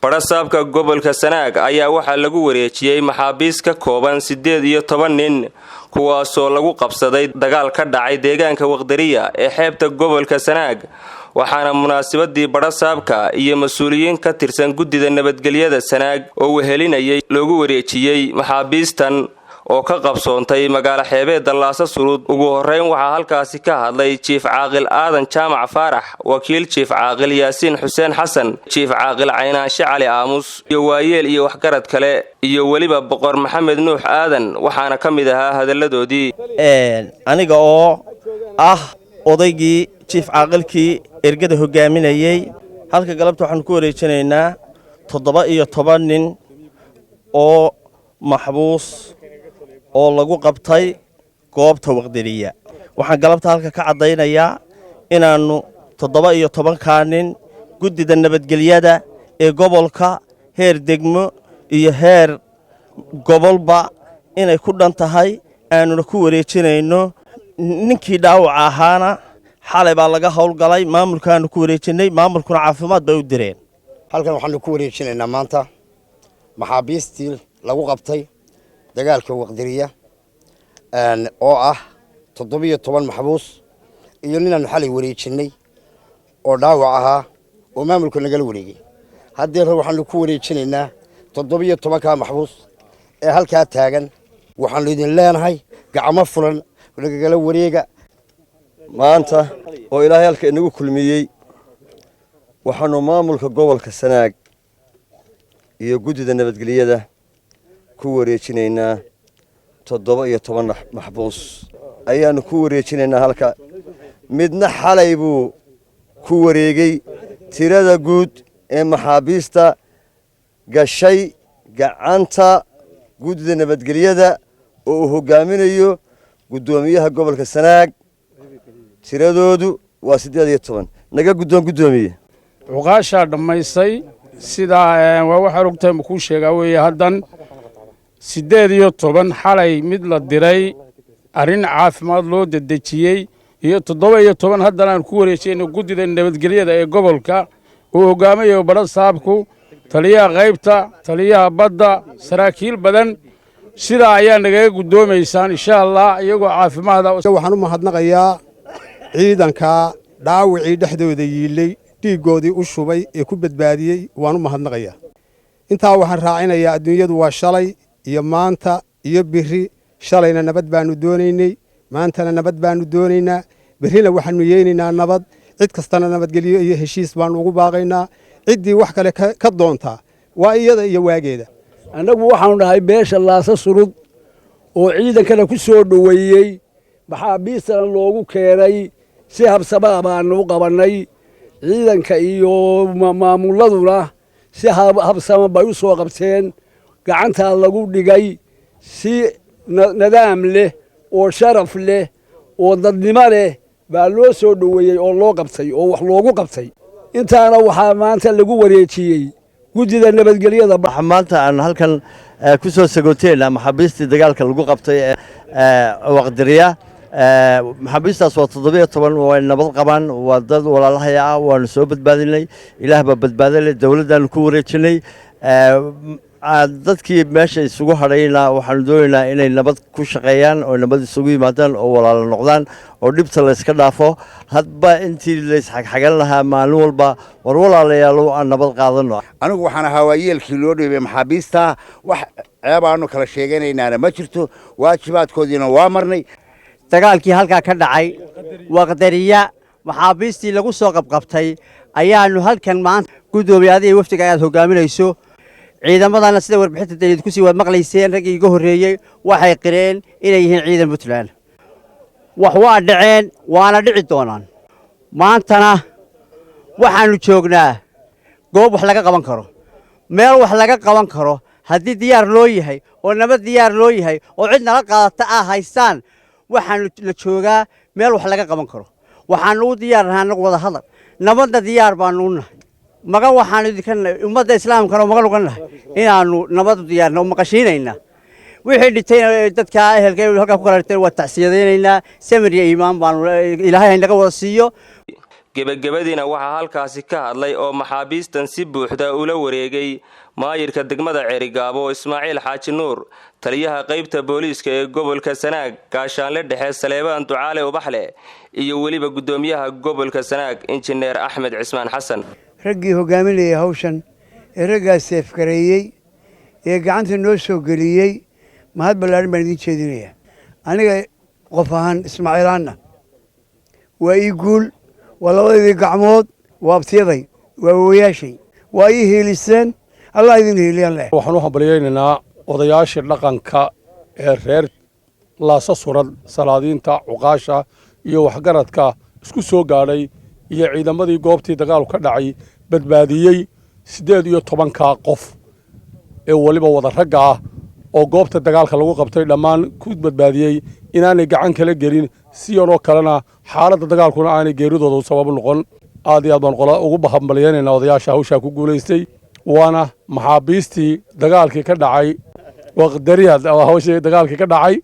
Barasaabka gobolka Sanaag ayaa waxaa lagu wareejiyay maxaabiis ka kooban 18 nin kuwaasoo lagu qabsaday dagaal ka dhacay deegaanka Waqdariya ee xeebta gobolka Sanaag waxaana munaasabadii barasaabka iyo mas'uuliyiin ka tirsan gudida nabadgelyada Sanaag oo wehelinayay loogu wareejiyay maxaabiistan oo ka qabsoontay magaala xeebeedda Laasa Surud. Ugu horeyn waxaa halkaasi ka hadlay Chief Caaqil Aadan Jaamac Faarax, wakiil Chief Caaqil Yaasiin Xuseen Xasan, Chief Caaqil Caynaanshe Cali Aamus iyo waayeel iyo waxgarad kale iyo waliba Boqor Maxamed Nuux Aadan waxaana ka mid ahaa hadaladoodii. Aniga oo odaygii Chief Caaqilkii ergada hogaaminayay halka galabta waxaan ku wareejinaynaa 17 nin oo maxbuus oo lagu qabtay goobta Waqdariya. Waxaan galabta halka ka cadeynayaa inaanu 17 nin gudida nabadgelyada ee gobolka heer degmo iyo heer gobolba inay ku dhantahay aanu ku wareejinayno. Ninkii dhaawac ahaana xalay baa laga howlgalay, maamulkaanu ku wareejinay, maamulkuna caafimaad bay u direen. halkan waxaan ku wareejinaynaa maanta maxaabiistii lagu qabtay dagaalka Waqdariya oo 17 maxbuus iyo ninaan xalay wareejinay oo dhaawac ahaa oo maamulka nagala wareegay. haddii waxaan ku wareejinaynaa 17 ka maxbuus ee halka taagan. waxaan idin leenahay gacmo fulan nagala wareega maanta oo Ilaahay halka inagu kulmiyay. waxaanu maamulka gobolka Sanaag iyo gudida nabadgelyada ku wareejinaynaa 17 maxbuus ayaanu ku wareejinaynaa halka midna xalay buu ku wareegay. tirada guud ee maxaabiista gashay gacanta gudida nabadgelyada oo uu hogaaminayo gudoomiyaha gobolka Sanaag tiradoodu waa 18. naga gudoomiye uqaasha dhamaysay sida waa waxa rugtay ku sheega weeye haddan 18 xalay mid la diray arin caafimaad loo dadajiyay iyo 17 haddana aan ku wareejinay gudida nabadgelyada ee gobolka oo hogaamiyo barasaabku taliyaha qaybta taliyaha badda saraakiil badan sida ayaa naga gudoomaysan insha Allah iyagoo caafimaad waxaan u mahadnaqayaa ciidanka dhaawacii dhexdooda yiilay dhiigoodii u shubay ee ku badbaadiyay waan u mahadnaqayaa. intaa waxaan raacinayaa adduunyadu waa shalay iyo maanta iyo biri. shalayna nabad baanu doonaynay, maantana nabad baanu doonaynaa, birina waxaanu yeelinaynaa nabad. cid kastana nabadgelyo iyo heshiis baanu ugu baaqaynaa. ciddii wax kale ka doonta waa iyada iyo waageeda. annagu waxaanu nahay beesha Laasa Surud oo ciidankana ku soo dhaweeyay maxaabiistan loogu keenay si habsama baanu u qabanay. ciidanka iyo maamuladuna si habsama bay u soo qabteen, gacanta lagu dhigay si nidaam leh oo sharaf leh oo dadnimo leh baa loo soo dhaweeyay oo loo qabtay oo wax loogu qabtay. intaana waxaa maanta lagu wareejiyay gudida nabadgelyada. maanta aan halkan ku soo sagooteena maxaabiistii dagaalka lagu qabtay Waqdariya. maxaabiistaas waa 17 oo nabad qabaan, waa dad walaalahaya ah, waanu soo badbaadinay. ilaah baa badbaadinay, dawladdaanu ku wareejinay. dadkii meesha isugu hadhayna waxaanu doonaynaa inay nabad ku shaqeeyaan oo nabad isugu yimaadaan oo walaalo noqdaan oo dhibta la iska dhaafo. hadba intii la isxagxagan lahaa maalin walba war walaalayaal aan nabad qaadano. anigu waxaan ahaa waayeelkii loo dheebay maxaabiista. wax ceebaanu kala sheeganaynaa ma jirto, waajibaadkoodiina waa marnay. dagaalkii halka ka dhacay Waqdariya maxaabiistii lagu soo qabqabtay ayaanu halkan maanta gudoomiyadii waftiga aad hogaaminayso. ciidamadana sida warbixinta dawladda ku sii wad maqlayseen rag iga horeeyay waxay qireen inay yihiin ciidan Puntland. wax waa dhaceen waana dhici doonaan. maantana waxaanu joognaa goob wax laga qaban karo, meel wax laga qaban karo haddii diyaar loo yahay oo nabad diyaar loo yahay oo cid nala qaadata haystaan. waxaanu la joogaa meel wax laga qaban karo. waxaanu u diyaarnahay anagu wada hadal nabadda diyaar baanu u nahay. maga waxaanu idinkan ummadda islaamka oo maga luganahay inaanu nabad diyaarno maqashiinayna. wixii dhintay dadka ehelka halka ku kala dhintay waa tacsiyadeenayna. samir iyo iimaan baanu ilaahay naga wada siiyo. gebagabadiina waxaa halkaasi ka hadlay oo maxaabiistan si buuxda ula wareegay maayirka degmada Ceerigaabo Ismaaciil Xaaji Nuur, taliyaha qaybta booliiska ee gobolka Sanaag gaashaanle dhexe Saleebaan Ducaale Ubaxle iyo waliba gudoomiyaha gobolka Sanaag injineer Axmed Cismaan Xasan. raggii hogaaminayay hawshan ee raggaas seefgareeyay ee gacanta noo soo geliyay mahad ballaaran baan idin jeedinayaa. aniga qof ahaan Ismaaciilaanna waa ii guul, waa labadii gacmood, waa abtiyaday, waa wayaashay, waa ii heeliseen, Allah idin heeliyaan leh. waxaan u hambalyeynaa odayaashii dhaqanka ee reer Laasa Surad, salaadiinta, cuqaasha iyo waxgaradka isku soo gaadhay iyo ciidamadii goobtii dagaalku ka dhacay badbaadiyay 18 qof ee waliba wada ragga ah oo goobta dagaalka lagu qabtay dhammaan ku badbaadiyay inaanay gacan kala gelin sidoo kalena xaaladda dagaalkuna aanay geeridooda sabab noqon. aad iyo aad baan ugu hambalyeynaa odayaasha hawsha ku guuleystay, waana maxaabiistii dagaalkii ka dhacay waqdariya hawshii dagaalkii ka dhacay.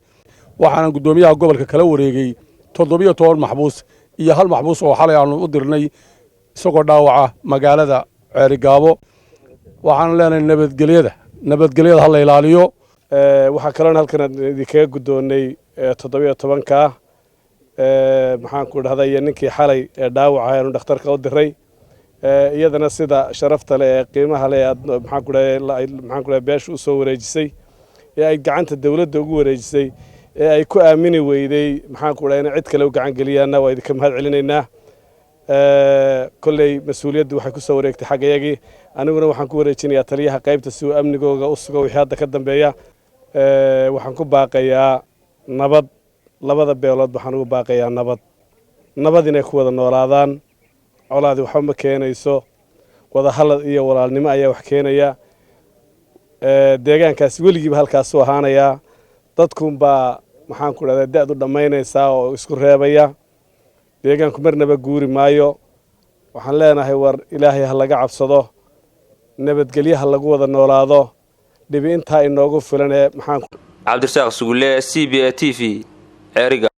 waxaan gudoomiyaha gobolka kala wareegay 17 maxbuus iyo hal maxbuus oo xalay aanu u dirnay isagoo dhaawaca magaalada Ceerigaabo. waxaan leenahay nabadgelyada ha la ilaaliyo. waxaa kaloo halkan idinkaga gudoonay 17ka maxaan ku dhahday ninkii xalay ee dhaawaca aanu dhakhtarka u diray iyadana sida sharafta leh ee qiimaha leh maxaan ku dhahay beesha u soo wareejisay ee ay gacanta dawladda ugu wareejisay ee ay ku aamini weyday maxaan ku dhahay in cid kale u gacan geliyaana waa idinka mahad celinaynaa. kolley mas'uuliyaddu waxay ku soo wareegtay xaggayagii, aniguna waxaan ku wareejinayaa taliyaha qaybta si uu amnigooga u sugo wixii hadda ka dambeeya. waxaan ku baaqayaa nabad, labada beelood waxaan ugu baaqayaa nabad inay ku wada noolaadaan. colaadi waxba ma keenayso, wada hadal iyo walaalnimo ayaa wax keenaya. deegaankaasi weligiiba halkaas u ahaanayaa, dadkunbaa maxaan ku dhahdaa da'du dhammaynaysaa oo isku reebaya. deegaanku marnaba guuri maayo. waxaan leenahay war ilaahay ha laga cabsado, nabadgelyo ha lagu wada noolaado, dhibi intaa inoogu filan ee maxaan Cabdirasaaq Sugulle, CBA TV, Ceerigaabo.